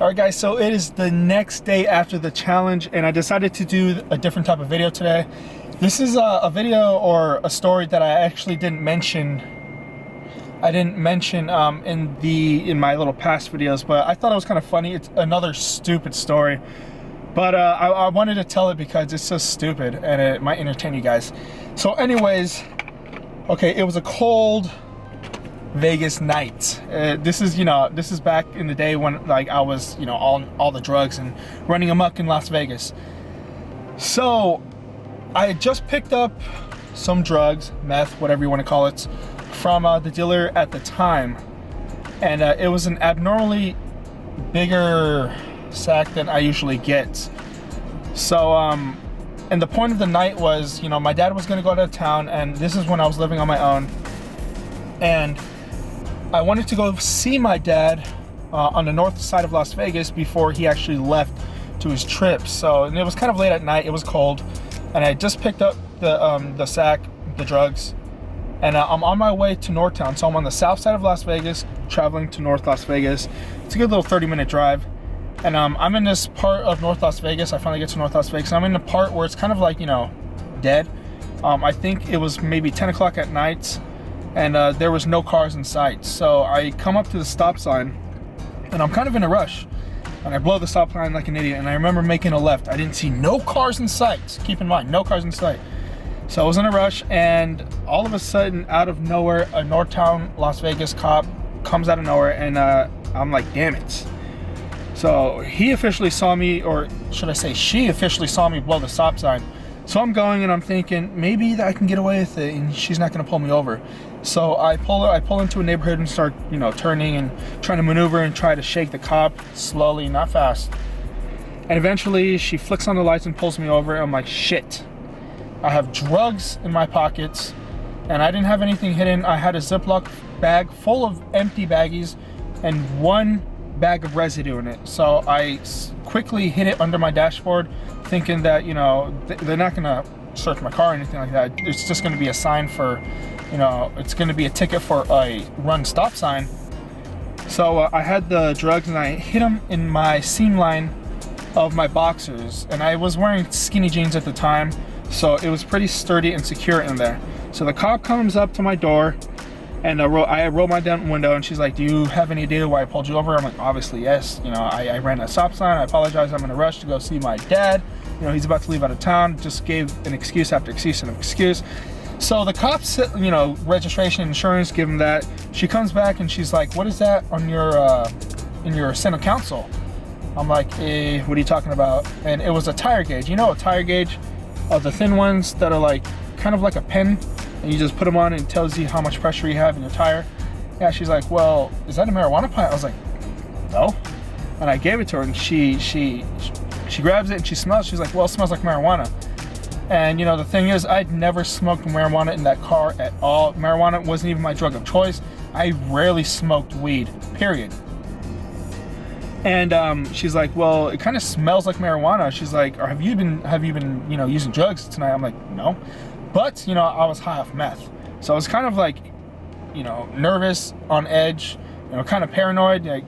Alright guys, so it is the next day after the challenge and I decided to do a different type of video today. This is a video or a story that I actually didn't mention. In my little past videos, but I thought it was kind of funny. It's another stupid story, but I wanted to tell it because it's so stupid and it might entertain you guys. So anyways, okay, it was a cold Vegas night. This is back in the day when like I was, on all the drugs and running amok in Las Vegas. So I had just picked up some drugs, meth, whatever you want to call it, from the dealer at the time, and it was an abnormally bigger sack than I usually get. So and the point of the night was, my dad was going to go out of town, and this is when I was living on my own, and I wanted to go see my dad on the north side of Las Vegas before he actually left to his trip. So, and it was kind of late at night, it was cold, and I just picked up the sack, the drugs, and I'm on my way to Northtown. So I'm on the south side of Las Vegas, traveling to North Las Vegas. It's a good little 30-minute drive, and I'm in this part of North Las Vegas. I finally get to North Las Vegas. I'm in the part where it's kind of like, dead. I think it was maybe 10 o'clock at night, and there was no cars in sight. So I come up to the stop sign, and I'm kind of in a rush, and I blow the stop sign like an idiot, and I remember making a left. I didn't see no cars in sight. Keep in mind, no cars in sight. So I was in a rush, and all of a sudden, out of nowhere, a Northtown Las Vegas cop comes out of nowhere, and I'm like, damn it. So he officially saw me, or should I say she officially saw me blow the stop sign. So I'm going, and I'm thinking maybe that I can get away with it and she's not gonna pull me over. So I pull into a neighborhood and start, turning and trying to maneuver and try to shake the cop slowly, not fast. And eventually she flicks on the lights and pulls me over. I'm like, shit. I have drugs in my pockets, and I didn't have anything hidden. I had a Ziploc bag full of empty baggies and one bag of residue in it. So I quickly hid it under my dashboard, thinking that, they're not gonna search my car or anything like that. It's just gonna be a sign for, it's gonna be a ticket for a run stop sign. So I had the drugs and I hid them in my seam line of my boxers, and I was wearing skinny jeans at the time, so it was pretty sturdy and secure in there. So the cop comes up to my door, and I roll my down window, and she's like, do you have any idea why I pulled you over? I'm like, obviously yes. I ran a stop sign. I apologize. I'm in a rush to go see my dad. He's about to leave out of town. Just gave an excuse after excuse and excuse. So the cops, registration, insurance, give him that. She comes back and she's like, what is that on your in your center console? I'm like, what are you talking about? And it was a tire gauge. A tire gauge, the thin ones that are like kind of like a pen, and you just put them on and it tells you how much pressure you have in your tire. Yeah, she's like, well, is that a marijuana plant? I was like, no. And I gave it to her, and she grabs it and she smells. She's like, well, it smells like marijuana. And the thing is, I'd never smoked marijuana in that car at all. Marijuana wasn't even my drug of choice. I rarely smoked weed, period. And she's like, well, it kind of smells like marijuana. She's like, or have you been using drugs tonight? I'm like, no. But, I was high off meth. So I was kind of like, nervous, on edge, kind of paranoid, like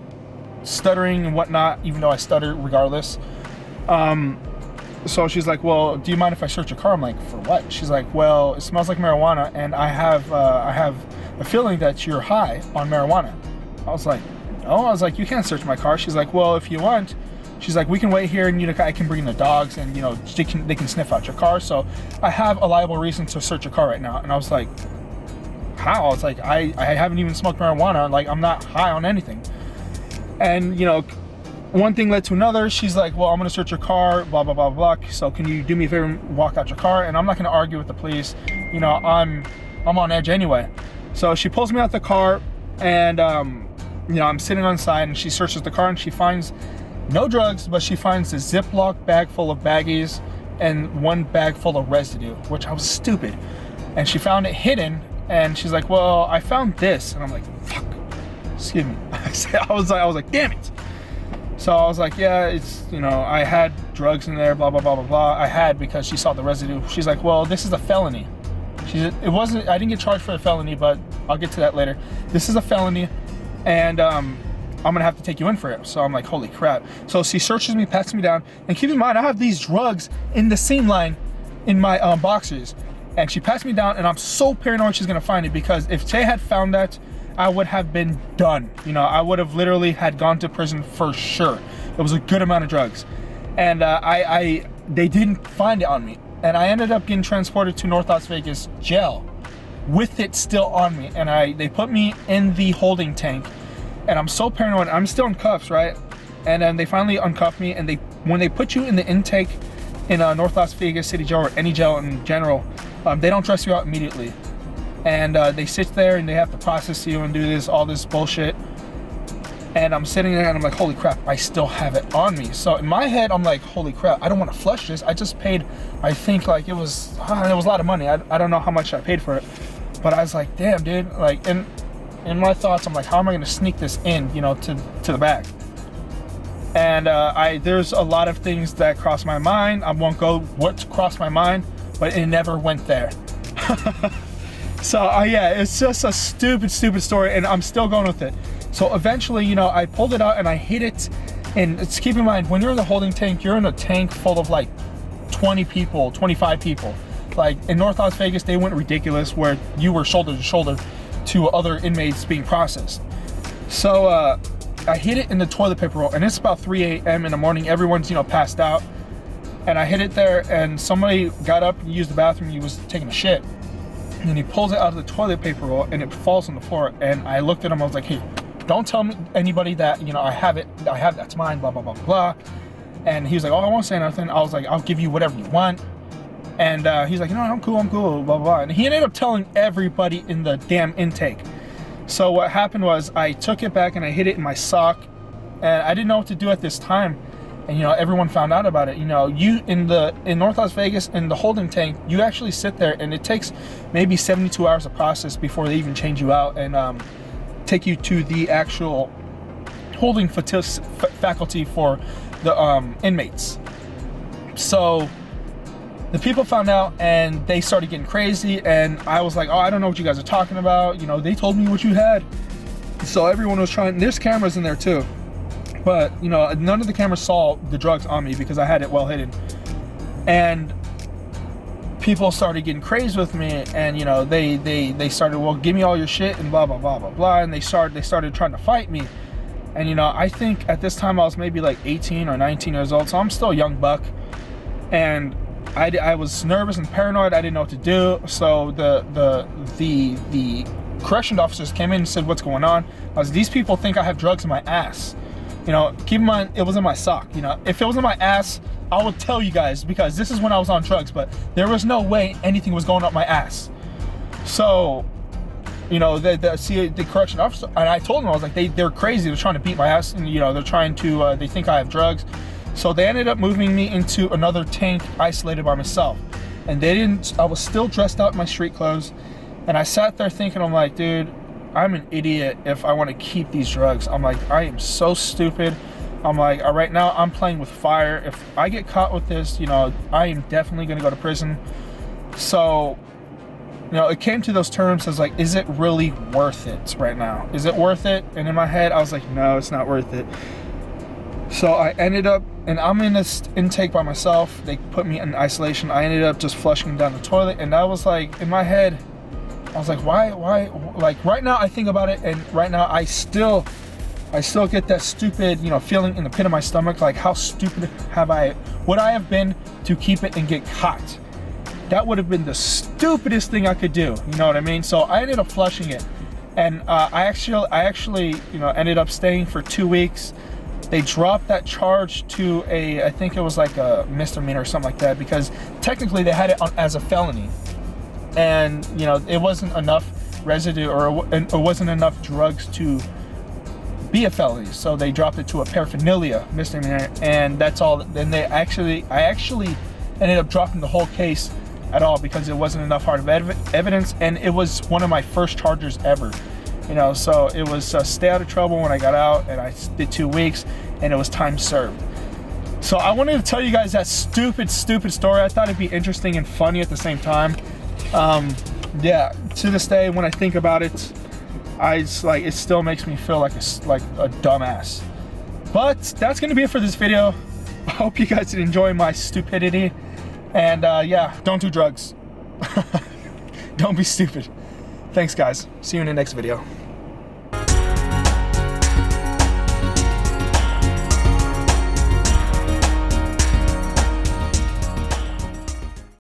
stuttering and whatnot, even though I stutter regardless. So she's like, well, do you mind if I search your car? I'm like, for what? She's like, well, it smells like marijuana, and I have a feeling that you're high on marijuana. I was like, no. I was like, you can't search my car. She's like, well, if you want, she's like, we can wait here, and I can bring the dogs, and they can sniff out your car. So I have a liable reason to search your car right now. And I was like, how? I was like, I haven't even smoked marijuana. Like, I'm not high on anything. And one thing led to another. She's like, well, I'm gonna search your car, blah blah blah blah. So can you do me a favor and walk out your car? And I'm not gonna argue with the police. I'm on edge anyway. So she pulls me out the car, and I'm sitting on the side, and she searches the car, and she finds no drugs, but she finds a Ziploc bag full of baggies and one bag full of residue, which I was stupid. And she found it hidden, and she's like, well, I found this. And I'm like, fuck, excuse me. I was like, damn it. So I was like, yeah, it's, I had drugs in there, blah, blah, blah, blah, blah. I had, because she saw the residue. She's like, well, this is a felony. I didn't get charged for a felony, but I'll get to that later. This is a felony. And I'm gonna have to take you in for it. So I'm like, holy crap. So she searches me, pats me down, and keep in mind, I have these drugs in the seam line in my boxers. And she pats me down, and I'm so paranoid she's gonna find it, because if Tay had found that, I would have been done. You know, I would have literally had gone to prison for sure. It was a good amount of drugs. And they didn't find it on me. And I ended up getting transported to North Las Vegas jail with it still on me. And they put me in the holding tank. And I'm so paranoid. I'm still in cuffs, right? And then they finally uncuffed me. And when they put you in the intake in North Las Vegas City Jail, or any jail in general, they don't dress you out immediately. And they sit there and they have to process you and do all this bullshit. And I'm sitting there and I'm like, holy crap, I still have it on me. So in my head, I'm like, holy crap, I don't want to flush this. I just paid, I think like it was a lot of money. I don't know how much I paid for it. But I was like, damn, dude. Like, in my thoughts, I'm like, how am I going to sneak this in, you know, to the back? And there's a lot of things that crossed my mind. I won't go what crossed my mind, but it never went there. So yeah, it's just a stupid story, and I'm still going with it. So eventually, you know, I pulled it out and I hit it. And it's, keep in mind, when you're in the holding tank, you're in a tank full of like 20 people, 25 people. Like in North Las Vegas, they went ridiculous where you were shoulder to shoulder to other inmates being processed. So I hit it in the toilet paper roll, and it's about 3 a.m. in the morning. Everyone's, you know, passed out. And I hit it there, and somebody got up and used the bathroom. He was taking a shit. And then he pulls it out of the toilet paper roll, and it falls on the floor. And I looked at him, I was like, hey, don't tell me anybody that, you know, I have that's mine, blah, blah, blah, blah. And he was like, oh, I won't say nothing. I was like, I'll give you whatever you want. And he's like, no, I'm cool, blah, blah, blah. And he ended up telling everybody in the damn intake. So what happened was I took it back and I hid it in my sock, and I didn't know what to do at this time. And, you know, everyone found out about it. You know, in North Las Vegas, in the holding tank, you actually sit there, and it takes maybe 72 hours of process before they even change you out and take you to the actual holding faculty for the inmates. So the people found out, and they started getting crazy, and I was like, oh, I don't know what you guys are talking about. You know, they told me what you had. So everyone was trying. There's cameras in there too, but you know, none of the cameras saw the drugs on me because I had it well hidden. And people started getting crazy with me, and you know, they started, well, give me all your shit and blah blah blah blah blah, and they started trying to fight me. And you know, I think at this time I was maybe like 18 or 19 years old, so I'm still a young buck, and I was nervous and paranoid. I didn't know what to do. So the correction officers came in and said, what's going on? These people think I have drugs in my ass. You know, keep in mind, it was in my sock. You know, if it was in my ass, I would tell you guys, because this is when I was on drugs, but there was no way anything was going up my ass. So, you know, the correction officer, and I told them, I was like, they're crazy. They're trying to beat my ass, and you know, they're trying to, they think I have drugs. So they ended up moving me into another tank, isolated by myself. And I was still dressed out in my street clothes. And I sat there thinking, I'm like, dude, I'm an idiot if I want to keep these drugs. I'm like, I am so stupid. I'm like, right now I'm playing with fire. If I get caught with this, you know, I am definitely going to go to prison. So, you know, it came to those terms as like, is it really worth it right now? Is it worth it? And in my head, I was like, no, it's not worth it. So I ended up, and I'm in this intake by myself. They put me in isolation. I ended up just flushing down the toilet. And I was like, in my head, I was like, why? Like right now I think about it, and right now I still get that stupid, you know, feeling in the pit of my stomach. Like, how stupid would I have been to keep it and get caught? That would have been the stupidest thing I could do. You know what I mean? So I ended up flushing it. And I actually, you know, ended up staying for 2 weeks. They dropped that charge to I think it was like a misdemeanor or something like that, because technically they had it as a felony. And, you know, it wasn't enough residue, or it wasn't enough drugs to be a felony. So they dropped it to a paraphernalia misdemeanor, and that's all. Then I actually ended up dropping the whole case at all, because it wasn't enough hard evidence, and it was one of my first charges ever. You know, so it was stay out of trouble when I got out, and I did 2 weeks, and it was time served. So I wanted to tell you guys that stupid story. I thought it'd be interesting and funny at the same time. Yeah, to this day, when I think about it, I just, like, it still makes me feel like a dumbass. But that's gonna be it for this video. I hope you guys enjoy my stupidity. And yeah, don't do drugs. Don't be stupid. Thanks guys. See you in the next video.